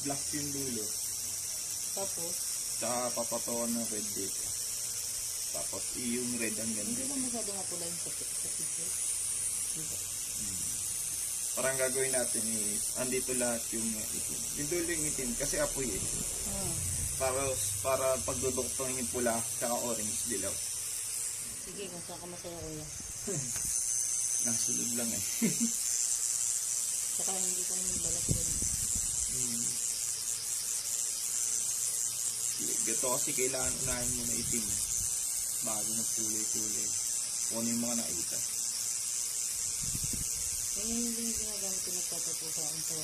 Black yung dulo. Tapos, Tsaka papatukan ng red dito. Tapos yung red ang hindi ganda. lang masyado mapula yung sa picture. Dito. Parang gagawin natin is, andito lahat yung itim. Yung dulo yung itim, kasi apoy eh. Para pagduduktong yung pula, tsaka orange dilaw. Sige, kung saan ka masaya kuya. Nasulod lang eh. Saka hindi ko naman balat yun. Ito kasi kailangan unahin mo na itim. Bago magkulay-kulay. Kung ano yung mga nakita. Yan yung hindi ginagamit ko nagtatapo sa akin sa